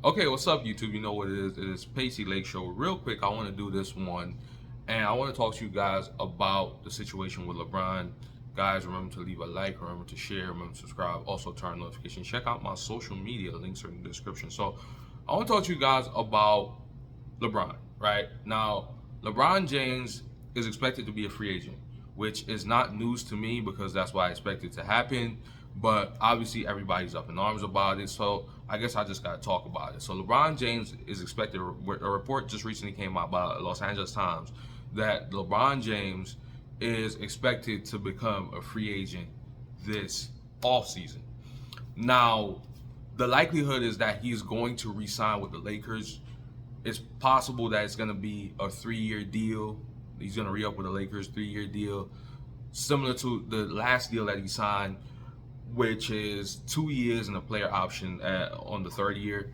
Okay, what's up, YouTube? You know what it is. It is Pacey Lake Show. Real quick, I want to do this one, and I want to talk to you guys about the situation with LeBron. Guys, remember to leave a like, remember to share, remember to subscribe, also turn on notifications. Check out my social media, links are in the description. So, I want to talk to you guys about LeBron, right? Now, LeBron James is expected to be a free agent, which is not news to me because that's what I expected to happen. But obviously, everybody's up in arms about it. So I guess I just got to talk about it. So LeBron James is expected. A report just recently came out by Los Angeles Times that LeBron James is expected to become a free agent this offseason. Now, the likelihood is that he's going to re-sign with the Lakers. It's possible that it's going to be a 3-year deal. He's going to re-up with the Lakers, 3-year deal, similar to the last deal that he signed, which is 2 years and a player option on the third year.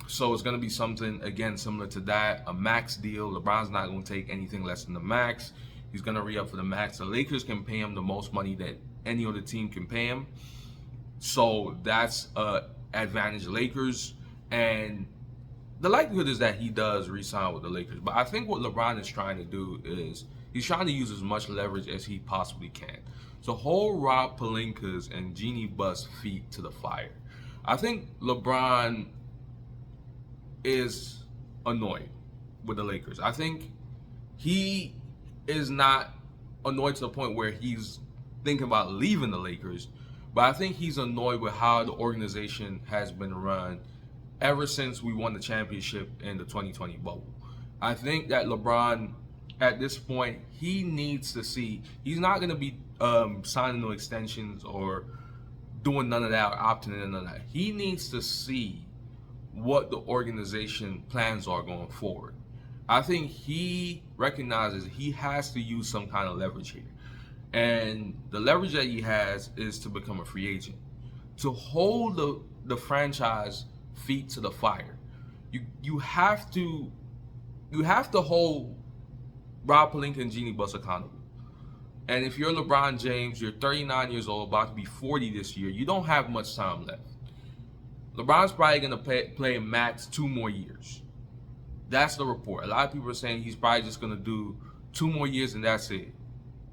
So it's going to be something, again, similar to that, a max deal. LeBron's not going to take anything less than the max. He's going to re-up for the max. The Lakers can pay him the most money that any other team can pay him. So that's advantage Lakers. And the likelihood is that he does re-sign with the Lakers. But I think what LeBron is trying to do is he's trying to use as much leverage as he possibly can. So hold Rob Pelinka's and Jeannie Buss' feet to the fire. I think LeBron is annoyed with the Lakers. I think he is not annoyed to the point where he's thinking about leaving the Lakers, but I think he's annoyed with how the organization has been run ever since we won the championship in the 2020 bubble. I think that LeBron, at this point, he needs to see, he's not going to be signing no extensions or doing none of that or opting in none of that. He needs to see what the organization plans are going forward. I think he recognizes he has to use some kind of leverage here. And the leverage that he has is to become a free agent. To hold the franchise feet to the fire, you have to hold Rob Pelinka and Jeannie Buss accountable. And if you're LeBron James, you're 39 years old, about to be 40 this year, you don't have much time left. LeBron's probably going to play max 2 more years. That's the report. A lot of people are saying he's probably just going to do 2 more years and that's it.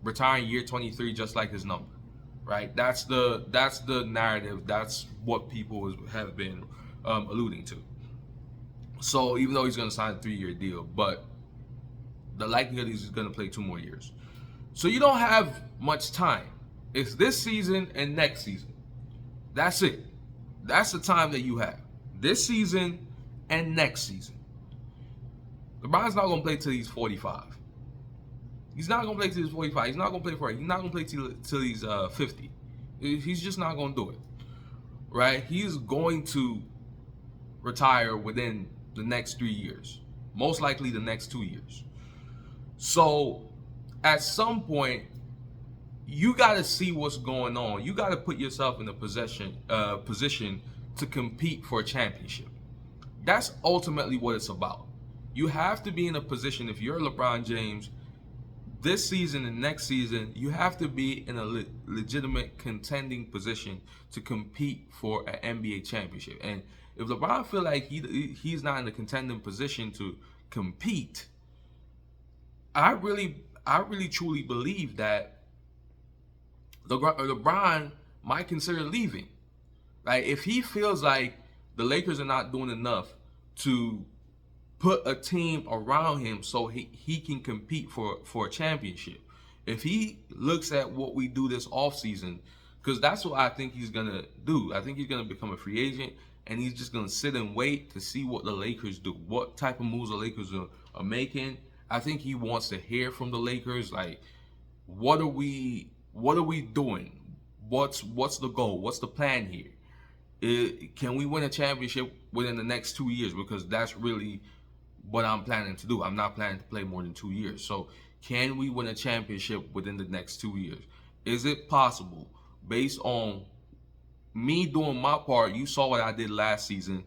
Retiring year 23 just like his number, right? That's the narrative. That's what people have been alluding to. So even though he's going to sign a 3-year deal, but the likelihood is he's going to play 2 more years. So you don't have much time. It's this season and next season. That's it. That's the time that you have. This season and next season. LeBron's not going to play till he's 45. He's not going to play till he's 45. He's not going to play for it. He's not going to play till he's 50. He's just not going to do it. Right? He's going to retire within the next 3 years. Most likely the next 2 years. So at some point, you got to see what's going on. You got to put yourself in a position to compete for a championship. That's ultimately what it's about. You have to be in a position, if you're LeBron James, this season and next season, you have to be in a legitimate contending position to compete for an NBA championship. And if LeBron feel like he's not in a contending position to compete, I really truly believe that LeBron might consider leaving. Like, if he feels like the Lakers are not doing enough to put a team around him so he can compete for a championship. If he looks at what we do this offseason, because that's what I think he's going to do. I think he's going to become a free agent, and he's just going to sit and wait to see what the Lakers do, what type of moves the Lakers are making. I think he wants to hear from the Lakers, like, what are we doing? What's the goal? What's the plan here? Can we win a championship within the next 2 years? Because that's really what I'm planning to do. I'm not planning to play more than 2 years. So can we win a championship within the next 2 years? Is it possible? Based on me doing my part, you saw what I did last season.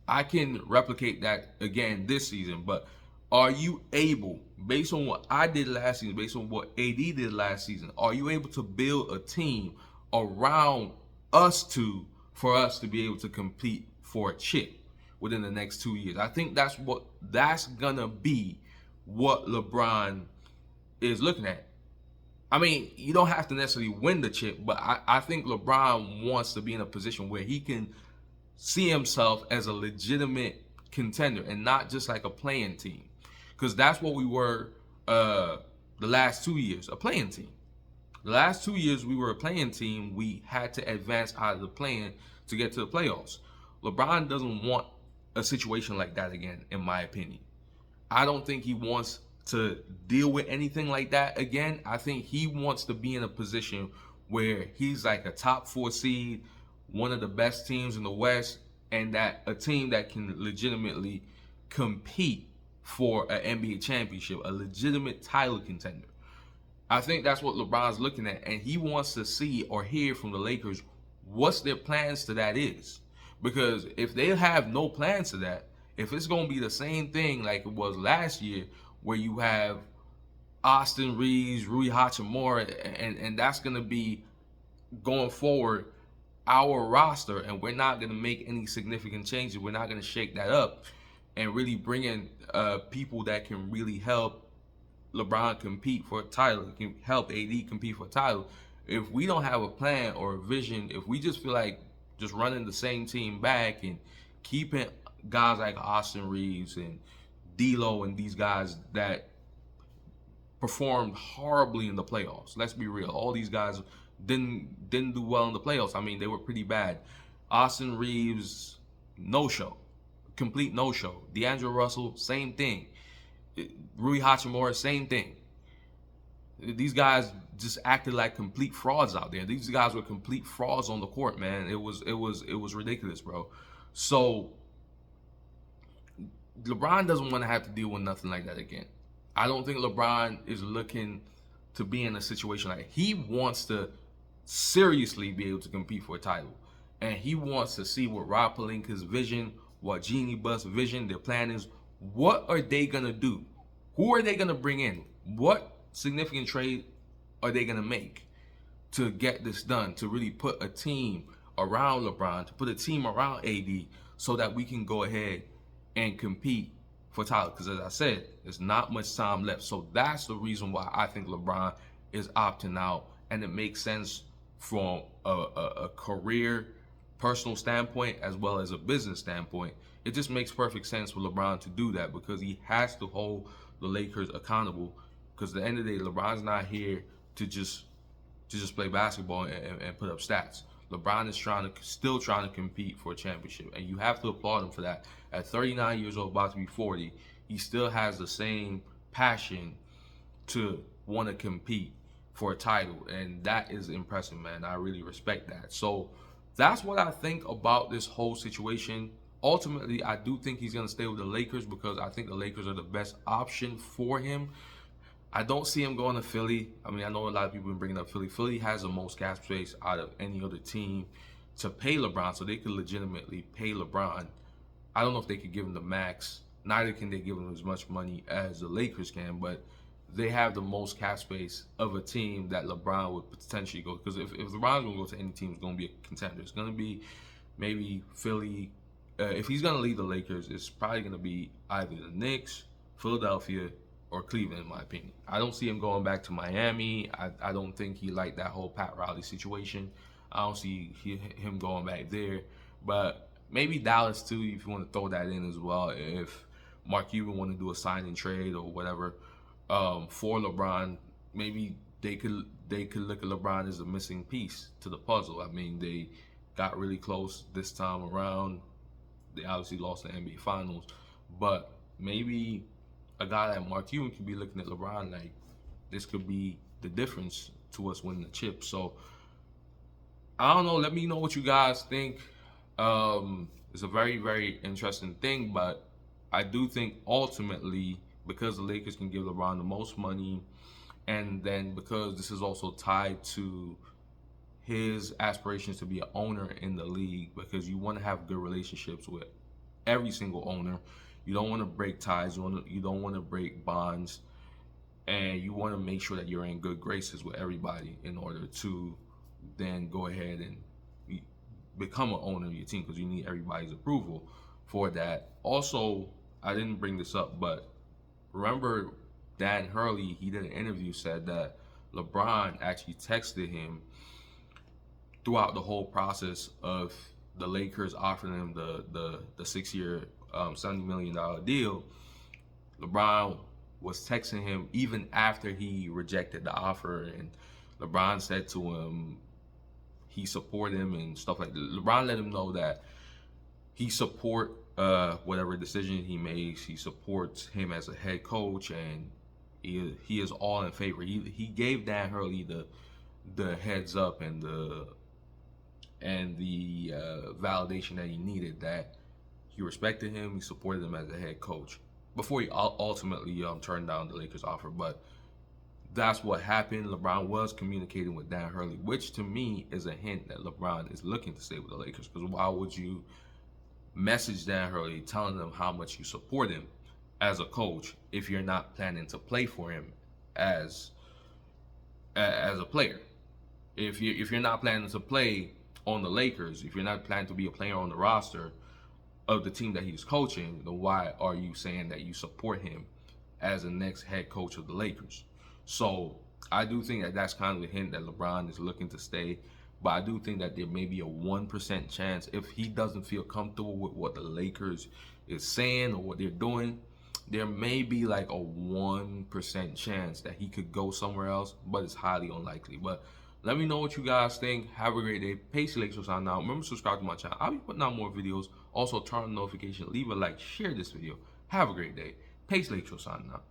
I can replicate that again this season. But are you able, based on what I did last season, based on what AD did last season, are you able to build a team around us two for us to be able to compete for a chip? within the next 2 years. I think that's gonna be what LeBron is looking at. I mean, you don't have to necessarily win the chip, but I think LeBron wants to be in a position where he can see himself as a legitimate contender and not just like a playing team. Because that's what we were the last 2 years, a playing team. The last 2 years we were a playing team. We had to advance out of the playing to get to the playoffs. LeBron doesn't want a situation like that again, in my opinion. I don't think he wants to deal with anything like that again. I think he wants to be in a position where he's like a top 4 seed, one of the best teams in the West, and that a team that can legitimately compete for an NBA championship, a legitimate title contender. I think that's what LeBron's looking at, and he wants to see or hear from the Lakers what's their plans to that is. Because if they have no plans to that, if it's going to be the same thing like it was last year, where you have Austin Reeves, Rui Hachimura, and that's going to be going forward our roster, and we're not going to make any significant changes. We're not going to shake that up and really bring in people that can really help LeBron compete for a title, can help AD compete for a title. If we don't have a plan or a vision, if we just feel like just running the same team back and keeping guys like Austin Reeves and D'Lo and these guys that performed horribly in the playoffs. Let's be real. All these guys didn't do well in the playoffs. I mean, they were pretty bad. Austin Reeves, no-show. Complete no-show. D'Angelo Russell, same thing. Rui Hachimura, same thing. These guys just acted like complete frauds out there. These guys were complete frauds on the court, man. It was ridiculous, bro. So LeBron doesn't want to have to deal with nothing like that again. I don't think LeBron is looking to be in a situation like he wants to seriously be able to compete for a title. And he wants to see what Rob Pelinka's vision, what Jeannie Buss' vision, their plan is. What are they going to do? Who are they going to bring in? What significant trade are they going to make to get this done, to really put a team around LeBron, to put a team around AD so that we can go ahead and compete for title? Because as I said, there's not much time left. So that's the reason why I think LeBron is opting out, and it makes sense from a career, personal standpoint as well as a business standpoint. It just makes perfect sense for LeBron to do that because he has to hold the Lakers accountable. Because at the end of the day, LeBron's not here to just play basketball and put up stats. LeBron is still trying to compete for a championship, and you have to applaud him for that. At 39 years old, about to be 40, he still has the same passion to want to compete for a title, and that is impressive, man. I really respect that. So that's what I think about this whole situation. Ultimately, I do think he's going to stay with the Lakers because I think the Lakers are the best option for him. I don't see him going to Philly. I mean, I know a lot of people have been bringing up Philly. Philly has the most cap space out of any other team to pay LeBron, so they could legitimately pay LeBron. I don't know if they could give him the max. Neither can they give him as much money as the Lakers can, but they have the most cap space of a team that LeBron would potentially go. Because if LeBron's going to go to any team, it's going to be a contender. It's going to be maybe Philly. If he's going to leave the Lakers, it's probably going to be either the Knicks, Philadelphia, or Cleveland, in my opinion. I don't see him going back to Miami. I don't think he liked that whole Pat Riley situation. I don't see him going back there. But maybe Dallas, too, if you want to throw that in as well. If Mark Cuban want to do a sign and trade or whatever for LeBron, maybe they could look at LeBron as a missing piece to the puzzle. I mean, they got really close this time around. They obviously lost the NBA Finals. But maybe a guy like Mark Cuban could be looking at LeBron like this could be the difference to us winning the chip. So I don't know. Let me know what you guys think. It's a very, very interesting thing, but I do think ultimately because the Lakers can give LeBron the most money, and then because this is also tied to his aspirations to be an owner in the league, because you want to have good relationships with every single owner. You don't want to break ties. You don't want to break bonds, and you want to make sure that you're in good graces with everybody in order to then go ahead and become an owner of your team, because you need everybody's approval. for that. Also, I didn't bring this up, but remember Dan Hurley, he did an interview, said that LeBron actually texted him throughout the whole process of the Lakers offering him the 6 year, $70 million deal. LeBron was texting him even after he rejected the offer, and LeBron said to him he supported him and stuff like that. LeBron let him know that he support whatever decision he makes. He supports him as a head coach, and he is all in favor. He gave Dan Hurley the heads up and the validation that he needed, that he respected him, he supported him as a head coach before he ultimately turned down the Lakers offer. But that's what happened. LeBron was communicating with Dan Hurley, which to me is a hint that LeBron is looking to stay with the Lakers. Because why would you message Dan Hurley telling them how much you support him as a coach if you're not planning to play for him as a player? If you're not planning to play on the Lakers, if you're not planning to be a player on the roster of the team that he's coaching, then why are you saying that you support him as the next head coach of the Lakers? So I do think that that's kind of a hint that LeBron is looking to stay. But I do think that there may be a 1% chance, if he doesn't feel comfortable with what the Lakers is saying or what they're doing, there may be like a 1% chance that he could go somewhere else, but it's highly unlikely. But let me know what you guys think. Have a great day. Pace Lakers sign out. Remember to subscribe to my channel. I'll be putting out more videos. Also turn on notification. Leave a like. Share this video. Have a great day. Pace Lakers sign out.